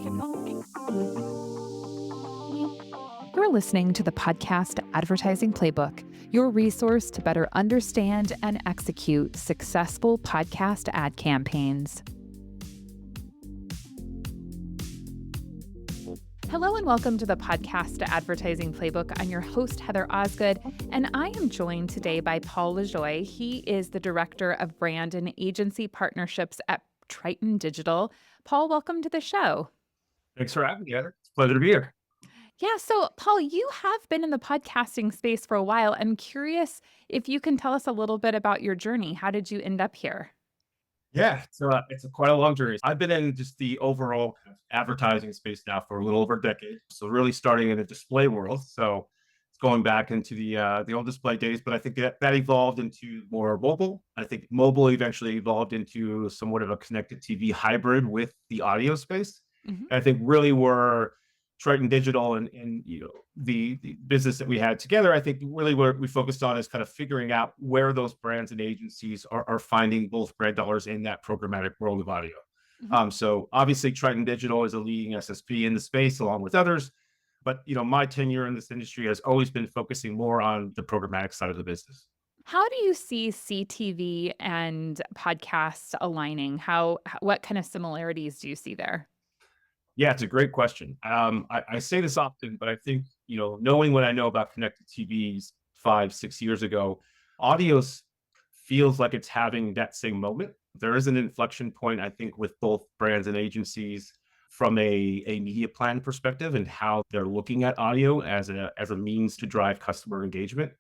You're listening to the Podcast Advertising Playbook, your resource to better understand and execute successful podcast ad campaigns. Hello and welcome to the Podcast Advertising Playbook. I'm your host, Heather Osgood, and I am joined today by Paul Lajoie. He is the Director of Brand and Agency Partnerships at Triton Digital. Paul, welcome to the show. Thanks for having me, Heather. It's a pleasure to be here. Yeah, so Paul, you have been in the podcasting space for a while. I'm curious if you can tell us a little bit about your journey. How did you end up here? Yeah, it's quite a long journey. I've been in just the overall advertising space now for a little over a decade. So really starting in the display world. So it's going back into the old display days, but I think that evolved into more mobile. I think mobile eventually evolved into somewhat of a connected TV hybrid with the audio space. Mm-hmm. And I think really were Triton Digital and the business that we had together, I think really what we focused on is kind of figuring out where those brands and agencies are finding both brand dollars in that programmatic world of audio. Mm-hmm. So obviously Triton Digital is a leading SSP in the space along with others, but my tenure in this industry has always been focusing more on the programmatic side of the business. How do you see CTV and podcasts aligning? What kind of similarities do you see there? Yeah, it's a great question. I say this often, but I think, knowing what I know about connected TVs 5-6 years ago, audio feels like it's having that same moment. There is an inflection point, I think, with both brands and agencies from a media plan perspective and how they're looking at audio as a means to drive customer engagement.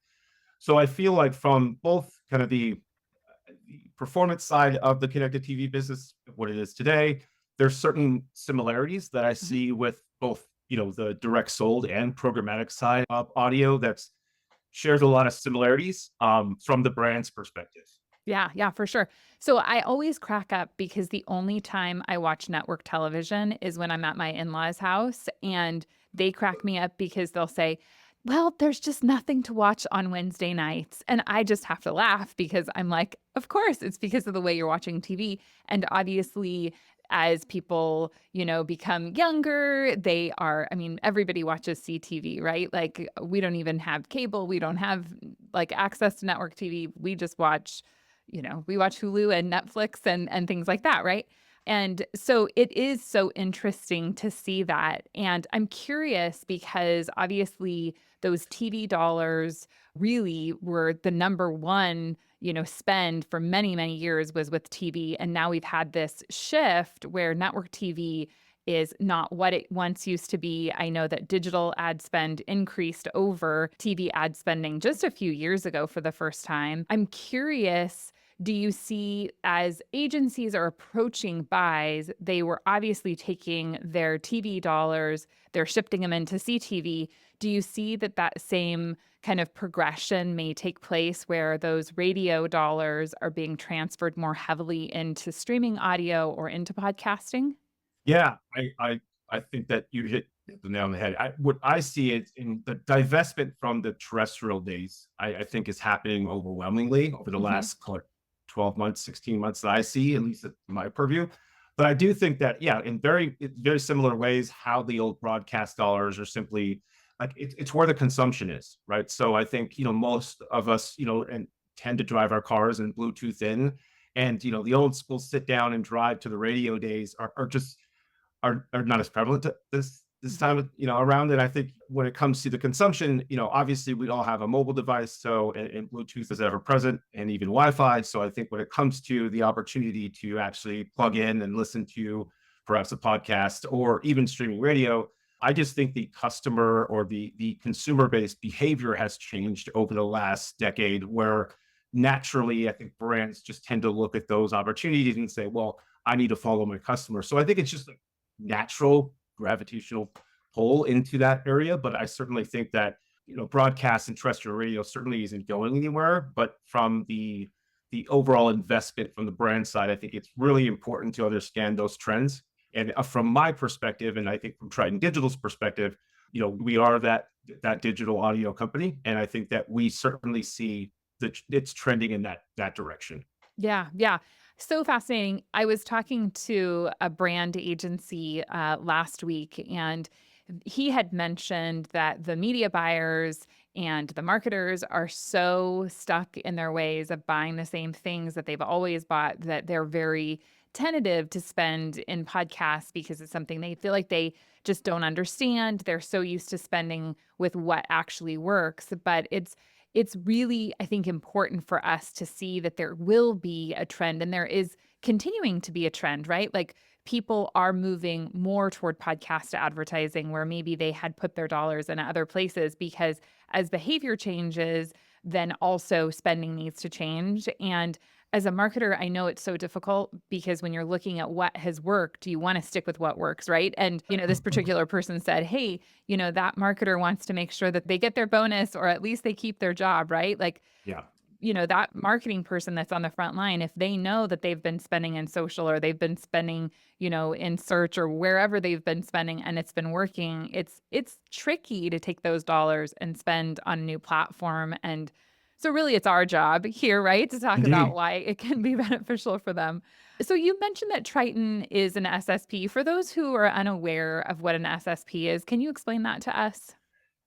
So I feel like from both kind of the performance side of the connected TV business, what it is today, there's certain similarities that I see with both, the direct sold and programmatic side of audio that shares a lot of similarities from the brand's perspective. Yeah, for sure. So I always crack up because the only time I watch network television is when I'm at my in-laws' house, and they crack me up because they'll say, well, there's just nothing to watch on Wednesday nights. And I just have to laugh because I'm like, of course, it's because of the way you're watching TV. And obviously, as people, become younger, everybody watches CTV, right? Like we don't even have cable. We don't have access to network TV. We just watch, we watch Hulu and Netflix and things like that, right? And so it is so interesting to see that. And I'm curious because obviously those TV dollars really were the number one, spend for many, many years was with TV. And now we've had this shift where network TV is not what it once used to be. I know that digital ad spend increased over TV ad spending just a few years ago for the first time. I'm curious, do you see as agencies are approaching buys, they were obviously taking their TV dollars, they're shifting them into CTV. Do you see that same kind of progression may take place where those radio dollars are being transferred more heavily into streaming audio or into podcasting? Yeah, I think that you hit the nail on the head. What I see it in the divestment from the terrestrial days, I think is happening overwhelmingly over the last 12 months, 16 months that I see, at least in my purview. But I do think that, in very similar ways, how the old broadcast dollars are simply like, it's where the consumption is, right? So I think, most of us, and tend to drive our cars and Bluetooth in, and, the old school sit down and drive to the radio days are not as prevalent this time, around it. I think when it comes to the consumption, obviously we all have a mobile device, so and Bluetooth is ever present, and even Wi-Fi. So I think when it comes to the opportunity to actually plug in and listen to perhaps a podcast or even streaming radio, I just think the customer or the consumer-based behavior has changed over the last decade, where naturally I think brands just tend to look at those opportunities and say, well, I need to follow my customer. So I think it's just a natural gravitational pull into that area. But I certainly think that, broadcast and terrestrial radio certainly isn't going anywhere. But from the overall investment from the brand side, I think it's really important to understand those trends. And from my perspective, and I think from Triton Digital's perspective, we are that digital audio company. And I think that we certainly see that it's trending in that direction. Yeah. So fascinating. I was talking to a brand agency last week, and he had mentioned that the media buyers and the marketers are so stuck in their ways of buying the same things that they've always bought that they're very tentative to spend in podcasts because it's something they feel like they just don't understand. They're so used to spending with what actually works, but it's really, I think, important for us to see that there will be a trend and there is continuing to be a trend, right? Like people are moving more toward podcast advertising where maybe they had put their dollars in other places because as behavior changes, then also spending needs to change. And as a marketer, I know it's so difficult because when you're looking at what has worked, you want to stick with what works, right? And, this particular person said, hey, that marketer wants to make sure that they get their bonus or at least they keep their job, right? Like, Yeah. that marketing person that's on the front line, if they know that they've been spending in social or they've been spending, in search or wherever they've been spending and it's been working, it's tricky to take those dollars and spend on a new platform. And so really it's our job here, right, to talk about Indeed. why it can be beneficial for them. So you mentioned that Triton is an SSP. For those who are unaware of what an SSP is, can you explain that to us?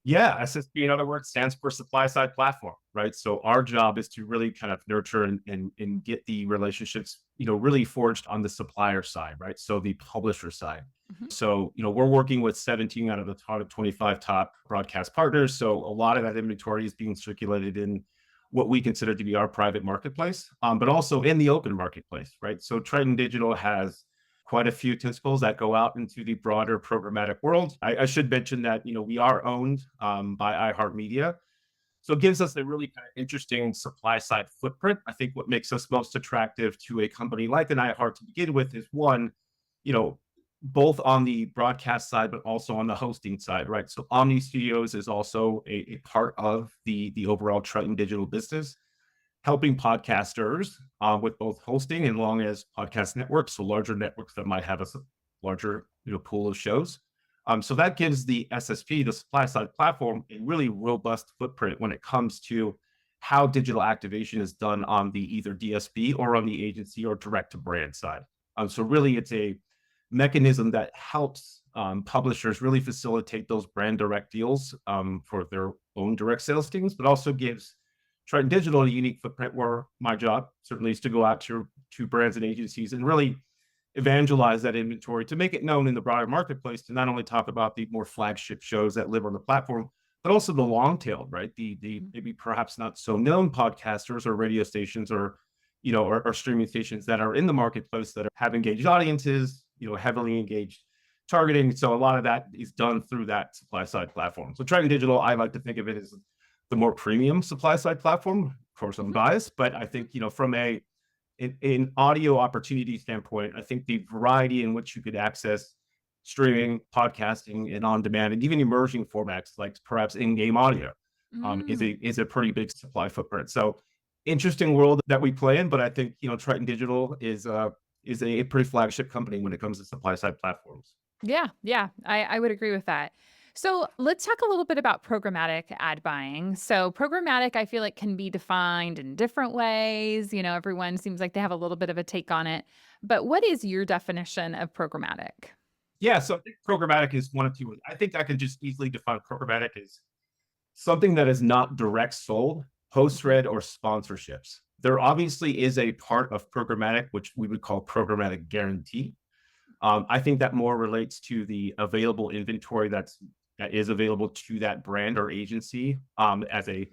Yeah, SSP, in other words, stands for supply side platform, right? So our job is to really kind of nurture and get the relationships, really forged on the supplier side, right? So the publisher side. Mhm. So, we're working with 17 out of the top 25 top broadcast partners. So a lot of that inventory is being circulated in what we consider to be our private marketplace, but also in the open marketplace, right? So Triton Digital has quite a few tentacles that go out into the broader programmatic world. I should mention that we are owned by iHeartMedia, so it gives us a really kind of interesting supply side footprint. I think what makes us most attractive to a company like an iHeart to begin with is one, you know, both on the broadcast side, but also on the hosting side, right? So Omni Studios is also a part of the overall Triton Digital business, helping podcasters with both hosting and long as podcast networks, so larger networks that might have a larger pool of shows. So that gives the SSP, the supply side platform, a really robust footprint when it comes to how digital activation is done on the either DSP or on the agency or direct to brand side. So really, it's a mechanism that helps publishers really facilitate those brand direct deals for their own direct sales teams, but also gives Triton Digital a unique footprint where my job certainly is to go out to brands and agencies and really evangelize that inventory to make it known in the broader marketplace, to not only talk about the more flagship shows that live on the platform, but also the long tail, right? The Mhm. maybe perhaps not so known podcasters or radio stations or or streaming stations that are in the marketplace that have engaged audiences, heavily engaged targeting. So a lot of that is done through that supply side platform. So Triton Digital, I like to think of it as the more premium supply side platform. Of course, I'm Mhm. biased, but I think from an audio opportunity standpoint, I think the variety in which you could access streaming, podcasting, and on demand, and even emerging formats like perhaps in-game audio, Mm. is a pretty big supply footprint. So interesting world that we play in, but I think Triton Digital is a pretty flagship company when it comes to supply side platforms. Yeah, yeah, I would agree with that. So let's talk a little bit about programmatic ad buying. So programmatic, I feel like can be defined in different ways. Everyone seems like they have a little bit of a take on it. But what is your definition of programmatic? Yeah, so I think programmatic is one of two. I think I can just easily define programmatic as something that is not direct sold, post Mhm. read, or sponsorships. There obviously is a part of programmatic, which we would call programmatic guarantee. I think that more relates to the available inventory that is available to that brand or agency as a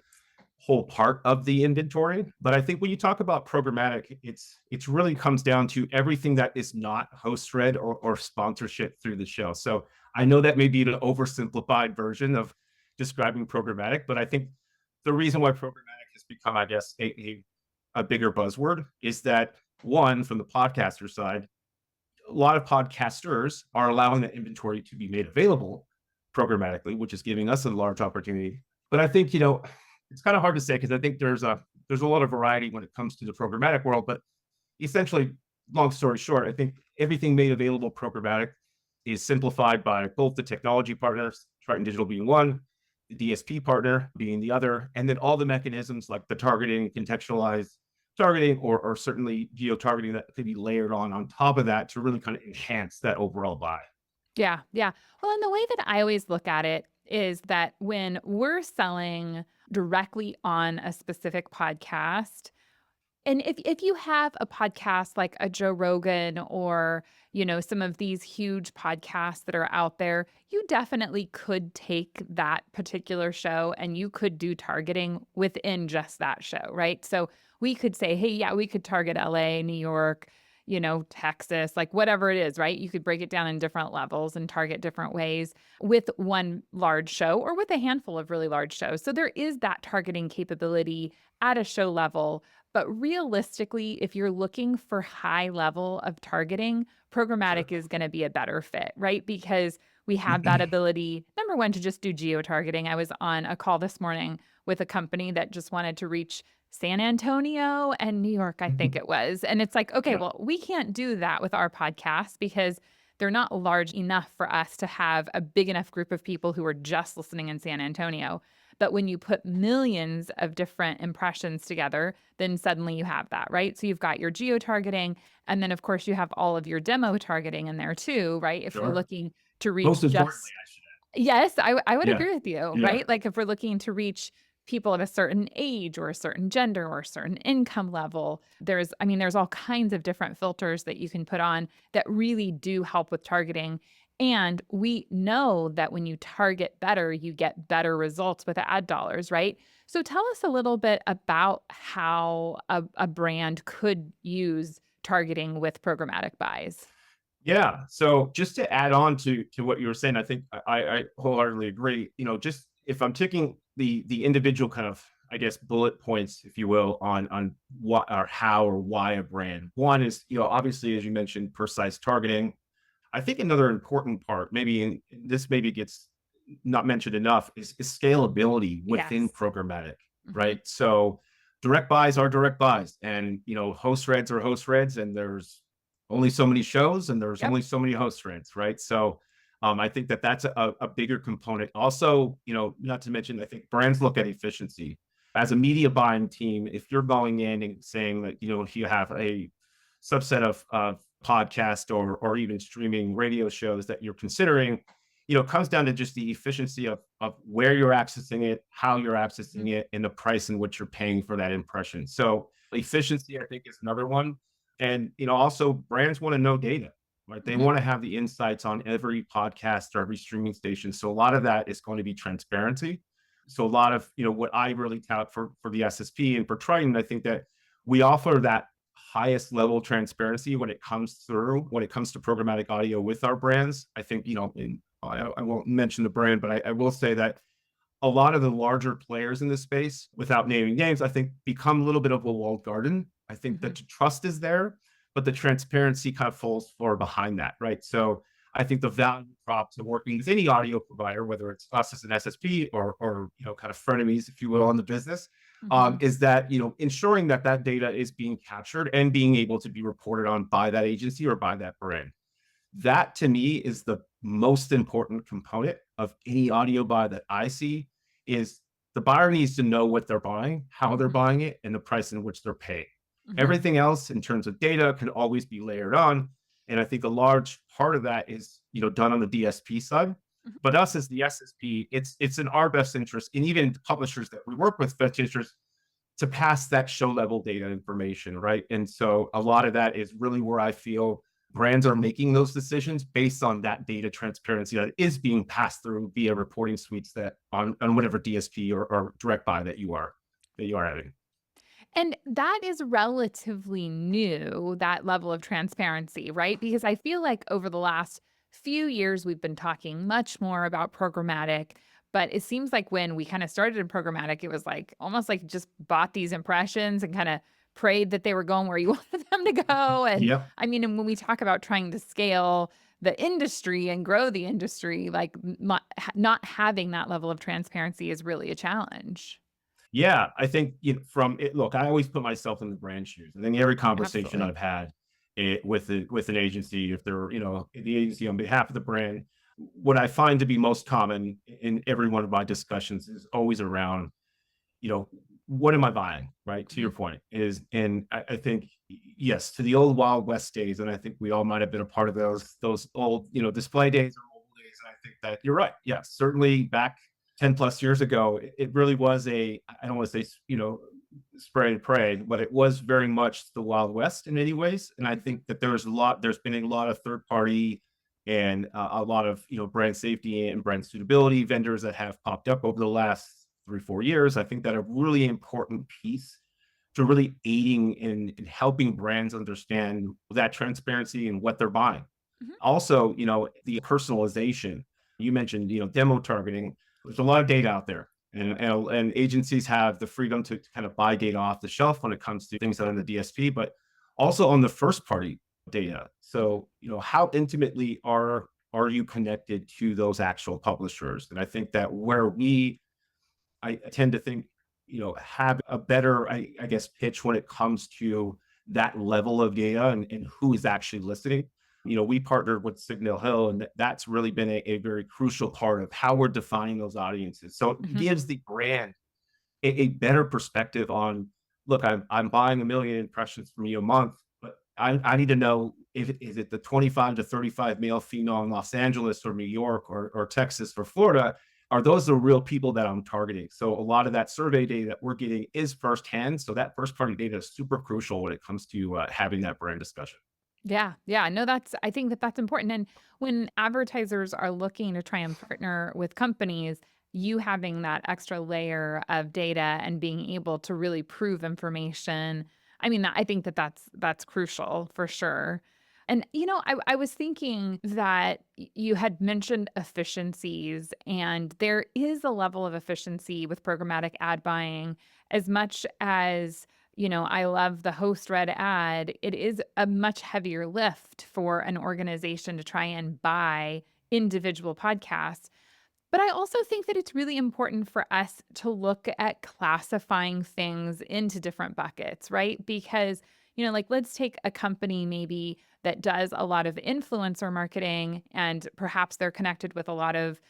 whole part of the inventory. But I think when you talk about programmatic, it's really comes down to everything that is not host read or sponsorship through the show. So I know that may be an oversimplified version of describing programmatic, but I think the reason why programmatic has become, I guess, a bigger buzzword is that one, from the podcaster side, a lot of podcasters are allowing that inventory to be made available programmatically, which is giving us a large opportunity. But I think, it's kind of hard to say because I think there's a lot of variety when it comes to the programmatic world. But essentially, long story short, I think everything made available programmatic is simplified by both the technology partners, Triton Digital being one, the DSP partner being the other, and then all the mechanisms like the targeting, contextualized targeting or certainly geo targeting that could be layered on top of that to really kind of enhance that overall buy. Yeah, yeah. Well, and the way that I always look at it is that when we're selling directly on a specific podcast, and if you have a podcast like a Joe Rogan or, some of these huge podcasts that are out there, you definitely could take that particular show and you could do targeting within just that show, right? So we could say, "Hey, yeah, we could target LA, New York, Texas, like whatever it is," right? You could break it down in different levels and target different ways with one large show or with a handful of really large shows. So there is that targeting capability at a show level, but realistically, if you're looking for high level of targeting, Sure. programmatic is going to be a better fit, right? Because we have that ability, number one, to just do geo targeting. I was on a call this morning with a company that just wanted to reach San Antonio and New York, I think it was. And it's like, okay, Yeah, well, we can't do that with our podcast because they're not large enough for us to have a big enough group of people who are just listening in San Antonio. But when you put millions of different impressions together, then suddenly you have that, right? So you've got your geo targeting. And then, of course, you have all of your demo targeting in there too, right? If we're sure. looking to reach Most importantly, just I should add. Yes, I would Yeah, agree with you, yeah, right? Like, if we're looking to reach people of a certain age or a certain gender or a certain income level, there's all kinds of different filters that you can put on that really do help with targeting. And we know that when you target better, you get better results with ad dollars, right? So tell us a little bit about how a brand could use targeting with programmatic buys. yeah. So just to add on to what you were saying, I think I wholeheartedly agree. Just if I'm taking the individual kind of, I guess, bullet points, if you will, on what or how or why a brand. One is, obviously, as you mentioned, precise targeting. I think another important part, this maybe gets not mentioned enough, is scalability within Yes. programmatic, Mhm. right? So direct buys are direct buys, and host reads are host reads, and there's only so many shows, and there's Yep. only so many host reads, right? So I think that that's a bigger component. Also, not to mention, I think brands look at efficiency as a media buying team. If you're going in and saying that if you have a subset of podcast or even streaming radio shows that you're considering, it comes down to just the efficiency of where you're accessing it, how you're Mhm. accessing it, and the price in which you're paying for that impression. So efficiency, I think, is another one. And also brands want to know data, right? They Mhm. want to have the insights on every podcast or every streaming station. So a lot of that is going to be transparency. So a lot of what I really tout for the SSP and for Triton, I think that we offer that highest level of transparency when it comes to programmatic audio with our brands. I think, I won't mention the brand, but I will say that a lot of the larger players in this space, without naming names, I think become a little bit of a walled garden. I think that Mhm. the trust is there, but the transparency kind of falls far behind that, right? So I think the value prop to working with any audio provider, whether it's us as an SSP or kind of frenemies, if you will, on the business, Mhm. is that ensuring that that data is being captured and being able to be reported on by that agency or by that brand. That to me is the most important component of any audio buy that I see is the buyer needs to know what they're buying, how they're Mhm. buying it, and the price in which they're paying. Mhm. Everything else in terms of data can always be layered on. And I think a large part of that is, done on the DSP side. Mhm. But us as the SSP, it's in our best interest, and even publishers that we work with, best interest to pass that show level data information, right? And so a lot of that is really where I feel brands are making those decisions based on that data transparency that is being passed through via reporting suites that on whatever DSP or direct buy that you are having. And that is relatively new, that level of transparency, right? Because I feel like over the last few years, we've been talking much more about programmatic. But it seems like when we kind of started in programmatic, it was like almost like just bought these impressions and kind of prayed that they were going where you wanted them to go. And Yep. I mean, and when we talk about trying to scale the industry and grow the industry, like not having that level of transparency is really a challenge. Yeah, I think from it. Look, I always put myself in the brand shoes, and then every conversation Absolutely. I've had with an agency, if they're the agency on behalf of the brand, what I find to be most common in every one of my discussions is always around you know, what am I buying? Right. To your Mhm. point is, and I think, yes, to the old Wild West days. And I think we all might have been a part of those old, display days or mobile days. And I think that you're right. Yes, certainly back 10 plus years ago, it really was I don't want to say, spray and pray, but it was very much the Wild West in many ways. And I Mhm. think that there's been a lot of third party and a lot of, brand safety and brand suitability vendors that have popped up over the last 3 4 years. I think that a really important piece to really aiding in helping brands understand that transparency and what they're buying. Mhm. Also, the personalization. You mentioned, demo targeting. There's a lot of data out there, and agencies have the freedom to kind of buy data off the shelf when it comes to things that are in the DSP, but also on the first party data. Mhm. So, how intimately are you connected to those actual publishers? And I think that where I tend to think, have a better, I guess, pitch when it comes to that level of data and who is actually listening. We partnered with Signal Hill, and that's really been a very crucial part of how we're defining those audiences. So it Mhm. gives the brand a better perspective on, look, I'm buying a million impressions from you a month, but I need to know if is it the 25 to 35 male female in Los Angeles or New York or Texas or Florida. Are those the real people that I'm targeting? So a lot of that survey data that we're getting is firsthand. So that first party data is super crucial when it comes to having that brand discussion. Yeah, yeah. No, I think that that's important. And when advertisers are looking to try and partner with companies, you having that extra layer of data and being able to really prove information, I mean, I think that that's crucial for sure. And I was thinking that you had mentioned efficiencies, and there is a level of efficiency with programmatic ad buying as much as I love the host read ad. It is a much heavier lift for an organization to try and buy individual podcasts. But I also think that it's really important for us to look at classifying things into different buckets, right? Because, like let's take a company maybe that does a lot of influencer marketing and perhaps they're connected with a lot of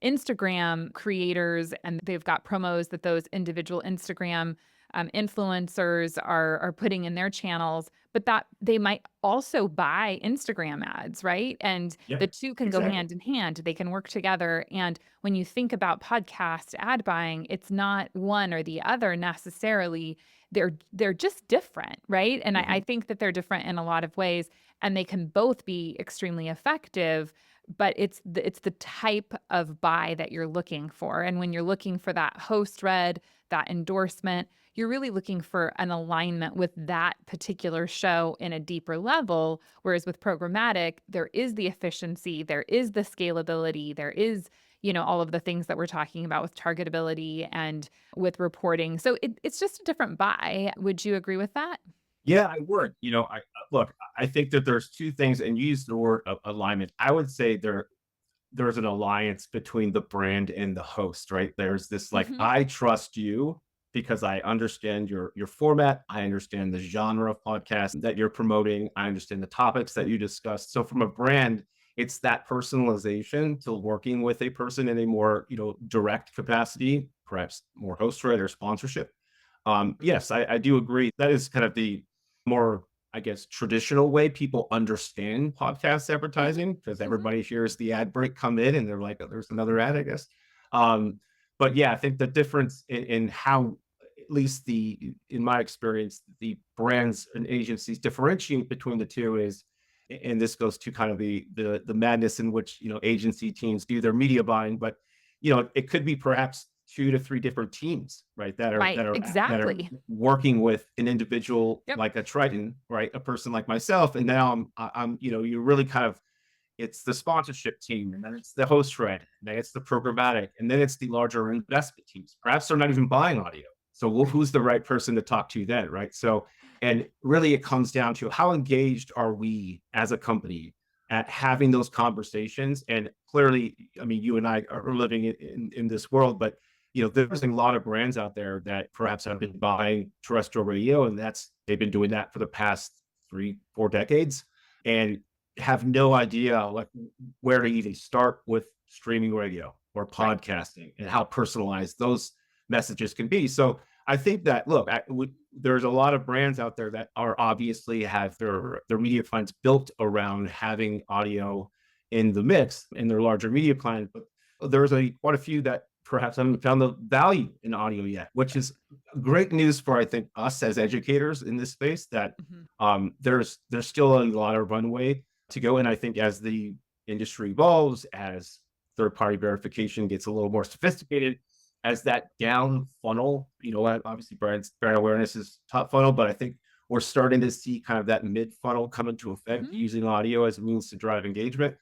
Instagram creators and they've got promos that those individual Instagram influencers are putting in their channels, but that they might also buy Instagram ads, right? And Yeah, the two can go exactly. hand in hand. They can work together. And when you think about podcast ad buying, it's not one or the other necessarily. They're just different, right? And I Mhm. think that they're different in a lot of ways, and they can both be extremely effective, but it's the type of buy that you're looking for. And when you're looking for that host read, that endorsement, you're really looking for an alignment with that particular show in a deeper level. Whereas with programmatic, there is the efficiency, there is the scalability, there is, all of the things that we're talking about with targetability and with reporting. So it's just a different buy. Would you agree with that? Yeah, I would. Look, I think that there's two things, and you use the word alignment. I would say there's an alliance between the brand and the host, right? There's this like, Hmm. I trust you because I understand your format. I understand the genre of podcast that you're promoting. I understand the topics that you discussed. So from a brand, it's that personalization to working with a person in a more, direct capacity, perhaps more host read or sponsorship. Yes, I do agree. That is kind of the more, I guess, traditional way people understand podcast Hmm. advertising because Hmm. everybody hears the ad break come in and they're like, oh, there's another ad, I guess. Um, but yeah, I think the difference in how, at least in my experience, the brands and agencies differentiate between the two is, and this goes to kind of the madness in which agency teams do their media buying, but it could be perhaps 2 to 3 different teams, right? That are Right. that are that are Exactly. working with an individual Yep. like a Triton, right? A person like myself, and now I'm you really kind of, it's the sponsorship team, and then it's the host read, and then it's the programmatic, and then it's the larger investment teams. Perhaps they're not even buying audio. So who's the right person to talk to then, right? So, and really it comes down to how engaged are we as a company at having those conversations. And clearly, I mean, you and I are living in this world, but there's a lot of brands out there that perhaps have been buying terrestrial radio, and they've been doing that for the past 3 4 decades. And have no idea like where to even start with streaming radio or Right. podcasting and how personalized those messages can be. So I think that look, there's a lot of brands out there that are obviously have their media plans built around having audio in the mix in their larger media plan, but there's a quite a few that perhaps haven't found the value in audio yet, which is great news for I think us as educators in this space. That Mhm. there's still a lot of runway to go, and I think as the industry evolves, as third party verification gets a little more sophisticated, as that down funnel, obviously brand awareness is top funnel, but I think we're starting to see kind of that mid funnel come into effect Mhm. using audio as a means to drive engagement.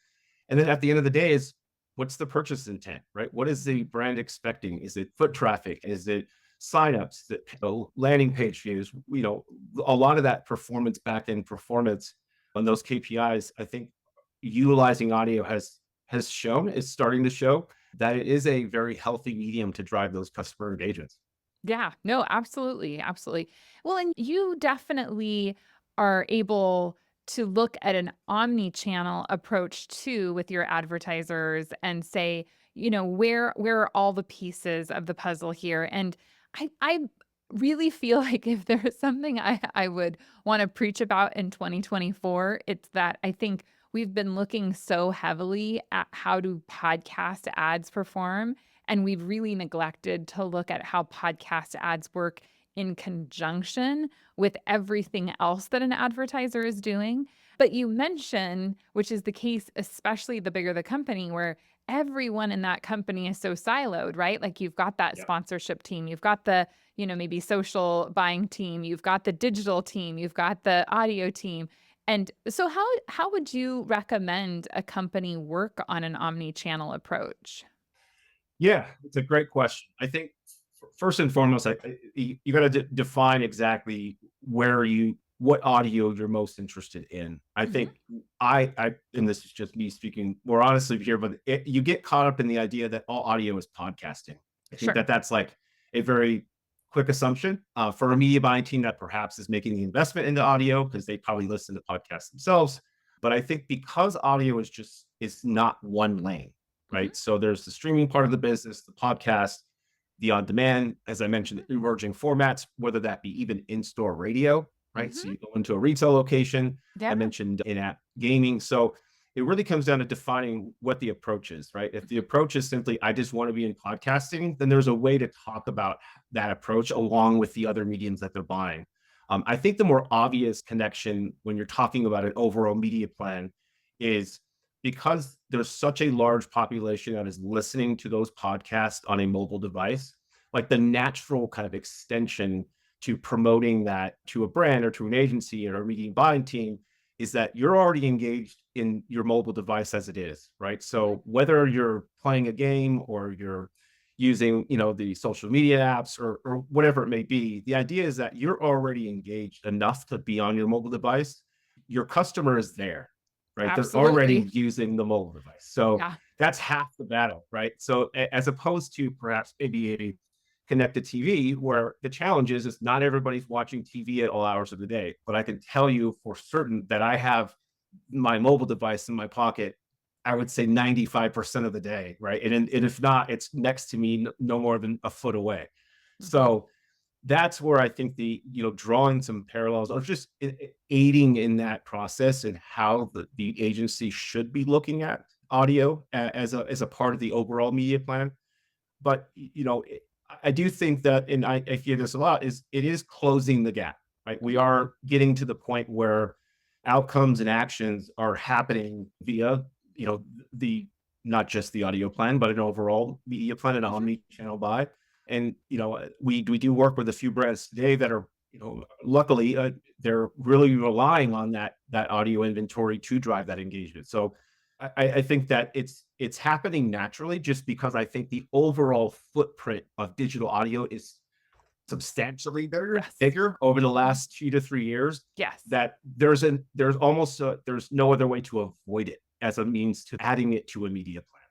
And then at the end of the day is what's the purchase intent, right? What is the brand expecting? Is it foot traffic? Is it signups? That landing page views? A lot of that performance back end performance on those KPIs. I think utilizing audio has shown is starting to show that it is a very healthy medium to drive those customer engagements. Yeah, no, absolutely, absolutely. Well, and you definitely are able to look at an omni-channel approach too with your advertisers and say, where are all the pieces of the puzzle here? And I really feel like if there's something I would want to preach about in 2024, it's that I think we've been looking so heavily at how do podcast ads perform, and we've really neglected to look at how podcast ads work in conjunction with everything else that an advertiser is doing. But you mention, which is the case, especially the bigger the company, where everyone in that company is so siloed, right? Like you've got that Yep. sponsorship team, you've got the, maybe social buying team, you've got the digital team, you've got the audio team. And so how would you recommend a company work on an omni-channel approach? Yeah, it's a great question. I think first and foremost, you got to define exactly what audio you're most interested in. I Mhm. think and this is just me speaking more honestly here, but you get caught up in the idea that all audio is podcasting. I think Sure. that that's like a very quick assumption for a media buying team that perhaps is making the investment into audio because they probably listen to podcasts themselves. But I think because audio is not one lane, Mhm. right? So there's the streaming part of the business, the podcast, the on demand, as I mentioned, emerging formats, whether that be even in store radio, right? So Mhm. you go into a retail location. I Yeah. mentioned in app gaming. So it really comes down to defining what the approach is, right? If the Mhm. approach is simply, I just want to be in podcasting, then there's a way to talk about that approach along with the other mediums that they're buying. I think the more obvious connection when you're talking about an overall media plan is because there's such a large population that is listening to those podcasts on a mobile device, like the natural kind of extension to promoting that to a brand or to an agency or a media buying team is that you're already engaged in your mobile device as it is, right? Mhm. So whether you're playing a game or you're using, the social media apps or whatever it may be, the idea is that you're already engaged enough to be on your mobile device. Your customer is there, right? They're Absolutely. already using the mobile device. So Yeah. that's half the battle, right? So as opposed to perhaps maybe a connected TV, where the challenge is not everybody's watching TV at all hours of the day. But I can tell you for certain that I have my mobile device in my pocket, I would say 95% of the day, right? And if not, it's next to me, no more than a foot away. Mhm. So that's where I think drawing some parallels or just aiding in that process and how the agency should be looking at audio as a part of the overall media plan. But I do think that, and I hear this a lot, is it is closing the gap, right? We Mhm. are getting to the point where outcomes and actions are happening via, the not just the audio plan, but an overall media plan and Mhm. omni-channel buy. And we do work with a few brands today that are, luckily they're really relying on that audio inventory to drive that engagement. So I think that it's happening naturally just because I think the overall footprint of digital audio is substantially Yes. bigger over the Mhm. last 2 to 3 years. Yes. That there's no other way to avoid it as a means to adding it to a media plan.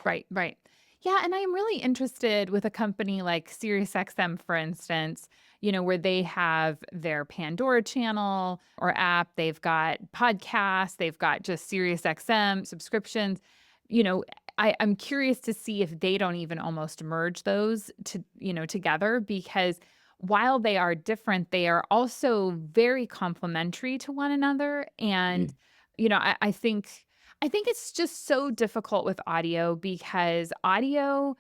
Right, right. Yeah, and I'm really interested with a company like SiriusXM, for instance, where they have their Pandora channel or app, they've got podcasts, they've got just SiriusXM subscriptions. You know, I'm curious to see if they don't even almost merge those together because while they are different, they are also very complementary to one another. And, Indeed. I think it's just so difficult with audio because audio,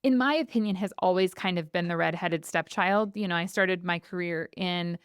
in my opinion, has always kind of been the redheaded stepchild. I started my career in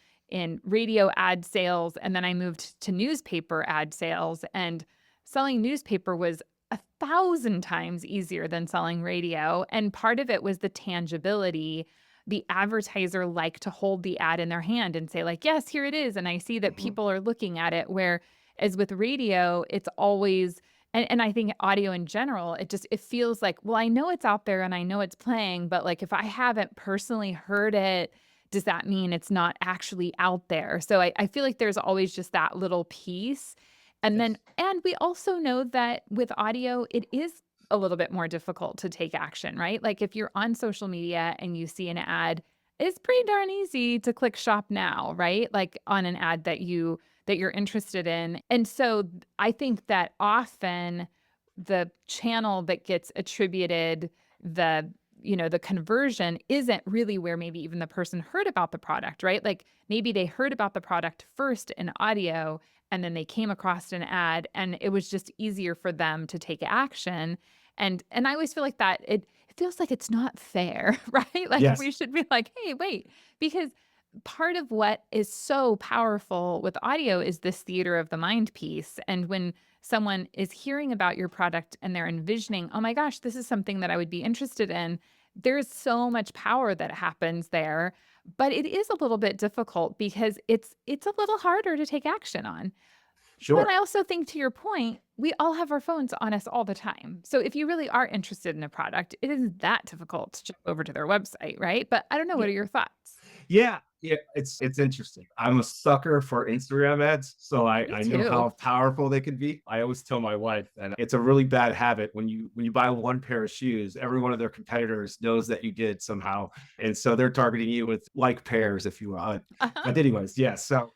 radio ad sales, and then I moved to newspaper ad sales, and selling newspaper was 1,000 times easier than selling radio, and part of it was the tangibility. The advertiser liked to hold the ad in their hand and say like, "Yes, here it is," and I see that Mhm. people are looking at it, whereas with radio, it's always, and I think audio in general, it feels like, well, I know it's out there and I know it's playing, but, like, if I haven't personally heard it, does that mean it's not actually out there? So I feel like there's always just that little piece. Yes. And we also know that with audio, it is a little bit more difficult to take action, right? Like, if you're on social media and you see an ad, it's pretty darn easy to click shop now, right? Like, on an ad that you're interested in. And so I think that often the channel that gets attributed the the conversion isn't really where maybe even the person heard about the product, right? Like, maybe they heard about the product first in audio, and then they came across an ad, and it was just easier for them to take action. And I always feel like that it feels like it's not fair, right? Like, we Yes. should be like, "Hey, wait," because part of what is so powerful with audio is this theater of the mind piece. And when someone is hearing about your product and they're envisioning, "Oh my gosh, this is something that I would be interested in," there's so much power that happens there. But it is a little bit difficult because it's a little harder to take action on. But Sure. I also think, to your point, we all have our phones on us all the time. So if you really are interested in a product, it isn't that difficult to jump over to their website, right? But I don't know, what are your thoughts? Yeah, yeah, it's interesting. I'm a sucker for Instagram ads, so Me I know too. how powerful they can be. I always tell my wife that it's a really bad habit when you buy one pair of shoes, every one of their competitors knows that you did somehow, and so they're targeting you with like pairs, if you will. Uh-huh. But anyways, yeah. So,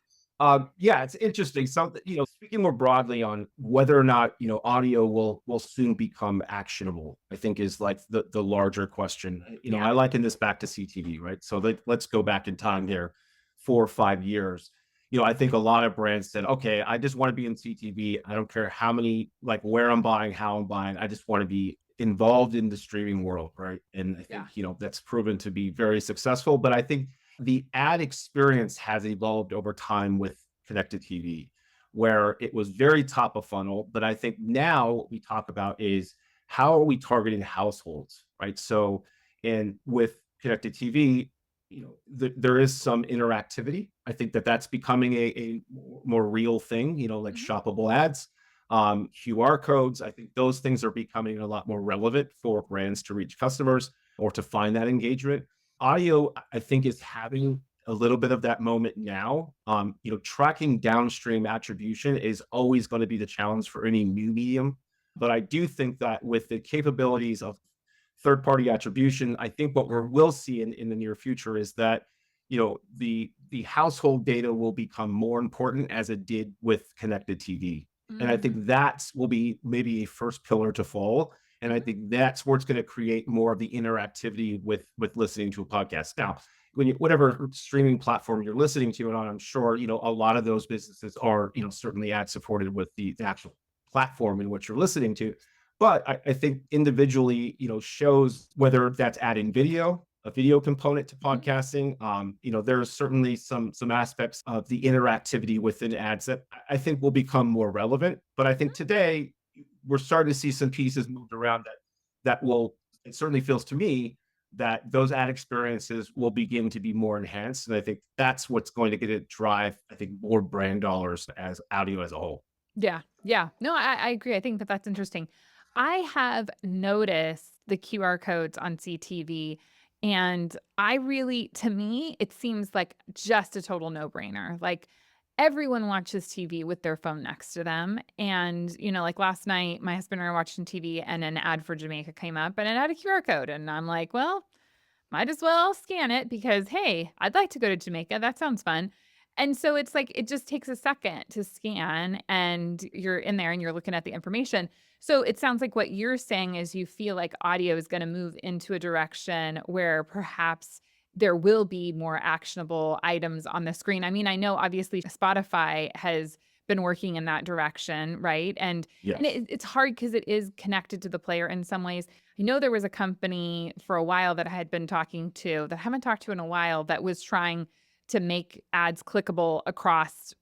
yeah, it's interesting. So, speaking more broadly on whether or not audio will soon become actionable, I think is like the larger question. Yeah. I liken this back to CTV, right? So let's go back in time here, 4 or 5 years. I think a lot of brands said, okay, I just want to be in CTV. I don't care how many, like where I'm buying, how I'm buying. I just want to be involved in the streaming world, right? And I Yeah. think, that's proven to be very successful. But I think the ad experience has evolved over time with connected TV, where it was very top of funnel. But I think now what we talk about is how are we targeting households, right? So, and with connected TV, there is some interactivity. I think that that's becoming a more real thing, like Mhm. shoppable ads, QR codes. I think those things are becoming a lot more relevant for brands to reach customers or to find that engagement. Audio, I think, is having a little bit of that moment now. Tracking downstream attribution is always going to be the challenge for any new medium. But I do think that with the capabilities of third party attribution, I think what we'll see in the near future is that the household data will become more important as it did with connected TV. And I Mm. think that's will be maybe a first pillar to fall. And I Mhm. think that's where it's going to create more of the interactivity with listening to a podcast. Now, whatever streaming platform you're listening to it on, I'm sure a lot of those businesses are certainly ad supported with the actual platform in which you're listening to. But I think individually, shows whether that's adding video, a video component to Mhm. podcasting. There's certainly some aspects of the interactivity within ads that I think will become more relevant. But I think today we're starting to see some pieces moved around that will. It certainly feels to me that those ad experiences will begin to be more enhanced, and I think that's what's going to get it drive. I think more brand dollars as audio as a whole. Yeah, yeah. No, I agree. I think that that's interesting. I have noticed the QR codes on CTV, and I really, to me, it seems like just a total no-brainer. Like, everyone watches TV with their phone next to them. And, like last night, my husband and I were watching TV, and an ad for Jamaica came up, and it had a QR code. And I'm like, well, might as well scan it because, hey, I'd like to go to Jamaica. That sounds fun. And so it's like it just takes a second to scan, and you're in there and you're looking at the information. So it sounds like what you're saying is you feel like audio is going to move into a direction where perhaps there will be more actionable items on the screen. I mean, I know obviously Spotify has been working in that direction, right? And Yes. it's hard because it is connected to the player in some ways. I know there was a company for a while that I had been talking to that I haven't talked to in a while that was trying to make ads clickable across,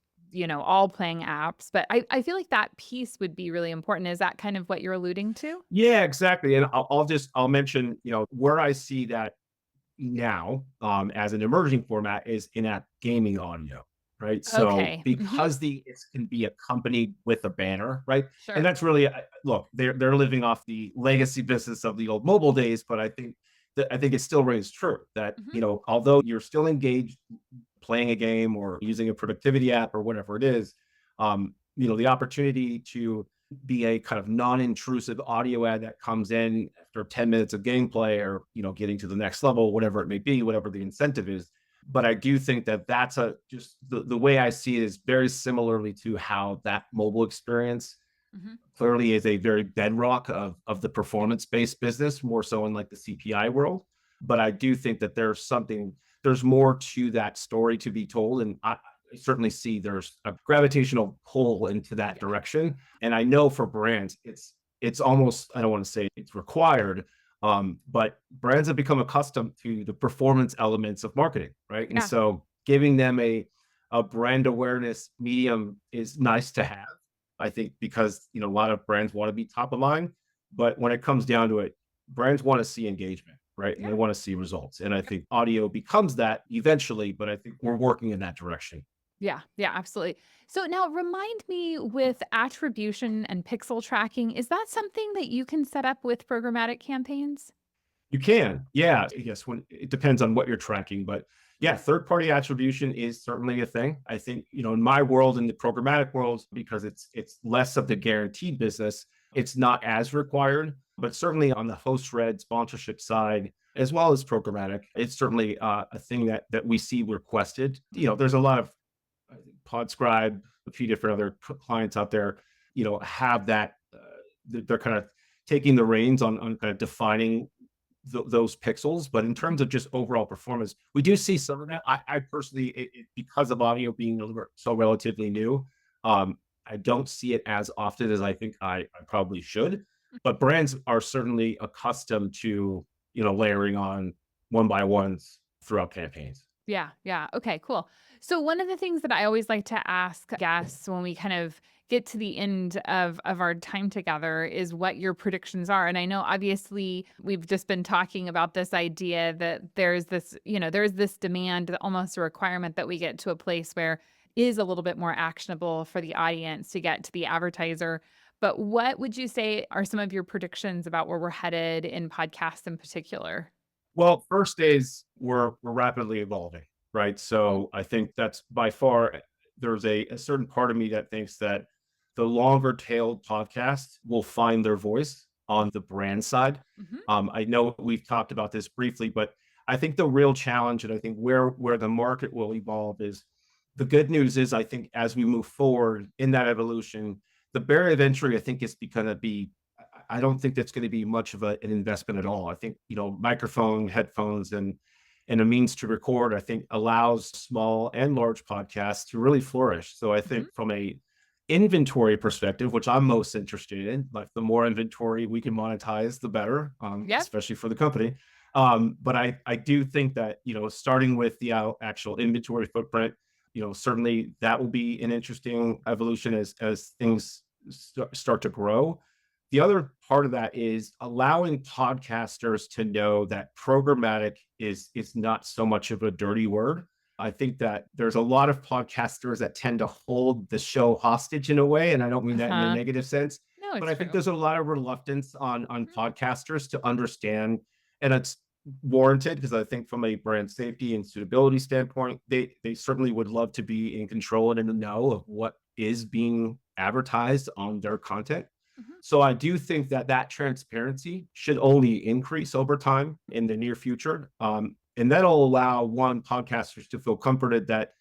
all playing apps. But I feel like that piece would be really important. Is that kind of what you're alluding to? Yeah, exactly. And I'll mention, where I see that now, as an emerging format is in-app gaming audio, right? So Okay. because it can be accompanied with a banner, right? And Sure. that's really, look, they're living off the legacy business of the old mobile days, but I think it still rings true that, Hmm. although you're still engaged playing a game or using a productivity app or whatever it is, the opportunity to be a kind of non-intrusive audio ad that comes in after 10 minutes of gameplay or, getting to the next level, whatever it may be, whatever the incentive is. But I do think that that's just the way I see it is very similarly to how that mobile experience Hmm. clearly is a very bedrock of the performance-based business, more so in like the CPI world. But I do think that there's more to that story to be told. And I certainly see there's a gravitational pull into that Yeah. direction. And I know for brands, it's almost, I don't want to say it's required, but brands have become accustomed to the performance elements of marketing, right? And Yeah. so giving them a brand awareness medium is nice to have. I think because a lot of brands want to be top of mind, but when it comes down to it, brands want to see engagement, right? And they Yeah. want to see results. And I think audio becomes that eventually, but I think we're working in that direction. Yeah, yeah, absolutely. So now remind me with attribution and pixel tracking, is that something that you can set up with programmatic campaigns? You can, yeah, yes. When it depends on what you're tracking, but yeah, third party attribution is certainly a thing. I think in my world, in the programmatic world, because it's less of the guaranteed business, it's not as required. But certainly on the host read sponsorship side, as well as programmatic, it's certainly a thing that we see requested. Mhm. There's a lot of Podscribe, a few different other clients out there, have that. They're kind of taking the reins on kind of defining those pixels. But in terms Mhm. of just overall performance, we do see some of that. I personally, because of audio being so relatively new, I don't see it as often as I think I probably should. But brands are certainly accustomed to layering on one by ones throughout campaigns. Yeah, yeah. Okay, cool. So one of the things that I always like to ask guests when we kind of get to the end of our time together is what your predictions are. And I know obviously we've just been talking about this idea that there's this demand, almost a requirement that we get to a place where is a little bit more actionable for the audience to get to the advertiser. But what would you say are some of your predictions about where we're headed in podcasts in particular? Well, first days we're rapidly evolving, right? Mm. So I think that's by far there's a certain part of me that thinks that the longer tailed podcasts will find their voice on the brand side. Mhm. I know we've talked about this briefly, but I think the real challenge and I think where the market will evolve is the good news is I think as we move forward in that evolution, the barrier of entry I think is going to be I don't think that's going to be much of an investment at all. I think microphone, headphones, and a means to record. I think allows small and large podcasts to really flourish. So I think Mhm. from a inventory perspective, which I'm most interested in, like the more inventory we can monetize, the better, Yep. especially for the company. But I do think that starting with the actual inventory footprint, certainly that will be an interesting evolution as things start to grow. The other part of that is allowing podcasters to know that programmatic is not so much of a dirty word. I think that there's a lot of podcasters that tend to hold the show hostage in a way, and I don't mean that in a Uh-huh. negative sense, No, but it's I think true. there's a lot of reluctance on Mhm. podcasters to understand, and it's warranted because I think from a brand safety and suitability standpoint, they certainly would love to be in control and in the know of what is being advertised on their content. Mhm. So I do think that transparency should only increase over time in the near future. And that'll allow podcasters to feel comforted that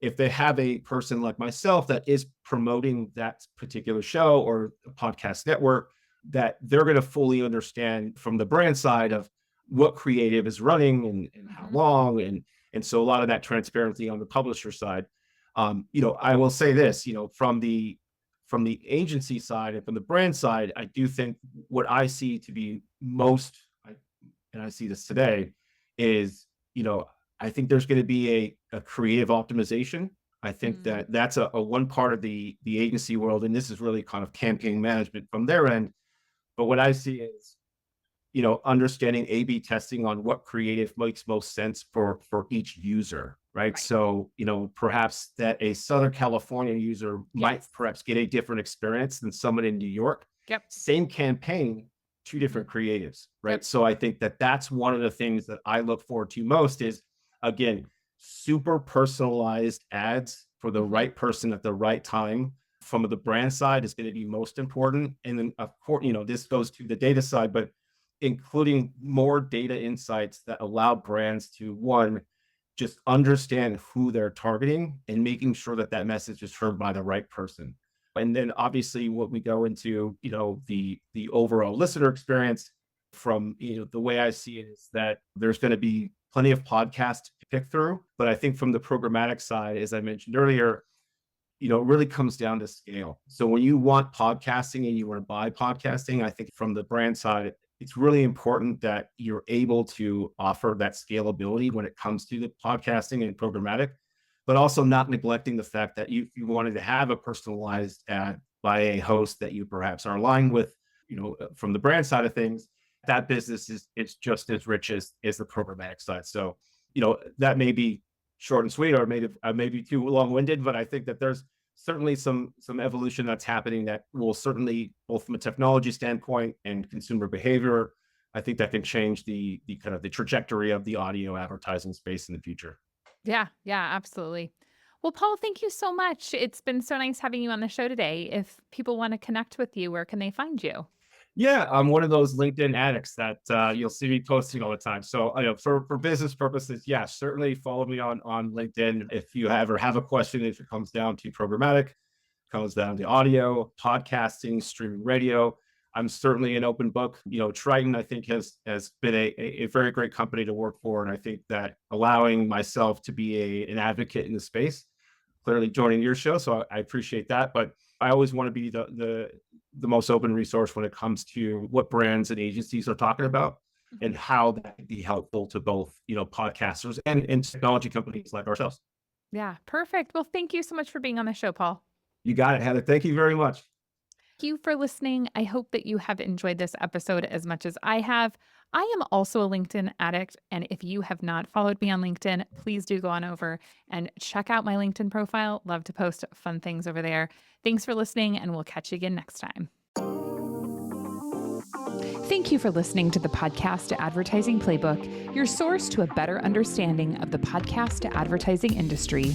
if they have a person like myself that is promoting that particular show or a podcast network, that they're going to fully understand from the brand side of what creative is running and how Mhm. long, and so a lot of that transparency on the publisher side. I will say this, from the agency side and from the brand side, I do think what I see to be and I see this today, is, I think there's going to be a creative optimization. I think Mm. that that's a one part of the agency world, and this is really kind of campaign management from their end. But what I see is, understanding A/B testing on what creative makes most sense for each user, right? Right. So, perhaps that a Southern California user might Yes. perhaps get a different experience than someone in New York. Yep. Same campaign, two Mhm. different creatives, right? Yep. So I think that that's one of the things that I look forward to most is, again, super personalized ads for the Mhm. right person at the right time. From the brand side is going to be most important. And then, of course, this goes to the data side, but including more data insights that allow brands to, one, just understand who they're targeting and making sure that that message is heard by the right person. And then obviously what we go into, the overall listener experience, from, the way I see it is that there's going to be plenty of podcasts to pick through. But I think from the programmatic side, as I mentioned earlier, it really comes down to scale. So when you want podcasting and you want to buy podcasting, I think from the brand side, it's really important that you're able to offer that scalability when it comes to the podcasting and programmatic, but also not neglecting the fact that you wanted to have a personalized ad by a host that you perhaps are aligned with, from the brand side of things, that business is just as rich as the programmatic side. So, that may be short and sweet, or maybe too long-winded, but I think that there's certainly some evolution that's happening that will certainly, both from a technology standpoint and consumer behavior, I think that can change the kind of the trajectory of the audio advertising space in the future. Yeah, yeah, absolutely. Well, Paul, thank you so much. It's been so nice having you on the show today. If people want to connect with you, where can they find you? Yeah, I'm one of those LinkedIn addicts that you'll see me posting all the time. So, for business purposes, yeah, certainly follow me on LinkedIn. If you ever have a question, if it comes down to programmatic, comes down to audio, podcasting, streaming radio, I'm certainly an open book. Triton, I think, has been a very great company to work for, and I think that allowing myself to be an advocate in the space, clearly joining your show, so I appreciate that. But I always want to be the most open resource when it comes to what brands and agencies are talking about, and Mhm. how that can be helpful to both, podcasters and technology companies like ourselves. Yeah, perfect. Well, thank you so much for being on the show, Paul. You got it, Heather. Thank you very much. Thank you for listening. I hope that you have enjoyed this episode as much as I have. I am also a LinkedIn addict. And if you have not followed me on LinkedIn, please do go on over and check out my LinkedIn profile. Love to post fun things over there. Thanks for listening, and we'll catch you again next time. Thank you for listening to the Podcast Advertising Playbook, your source to a better understanding of the podcast advertising industry.